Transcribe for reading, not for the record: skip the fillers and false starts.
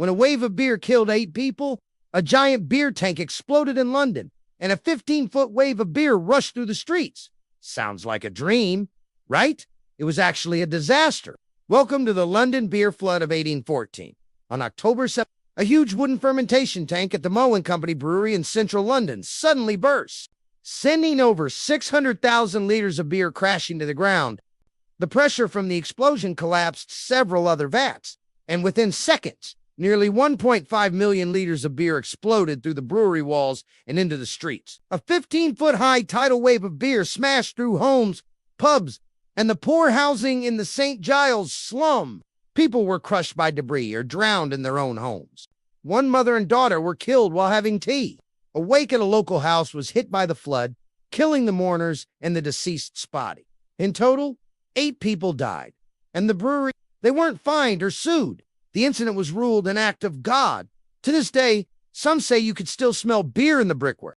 When a wave of beer killed 8 people, a giant beer tank exploded in London, and a 15-foot wave of beer rushed through the streets. Sounds like a dream, right? It was actually a disaster. Welcome to the London beer flood of 1814. On October 7th, a huge wooden fermentation tank at the Moen Company Brewery in central London suddenly burst, sending over 600,000 liters of beer crashing to the ground. The pressure from the explosion collapsed several other vats, and within seconds, nearly 1.5 million liters of beer exploded through the brewery walls and into the streets. A 15-foot-high tidal wave of beer smashed through homes, pubs, and the poor housing in the St. Giles slum. People were crushed by debris or drowned in their own homes. One mother and daughter were killed while having tea. A wake at a local house was hit by the flood, killing the mourners and the deceased's body. In total, 8 people died, and the brewery, they weren't fined or sued. The incident was ruled an act of God. To this day, some say you could still smell beer in the brickwork.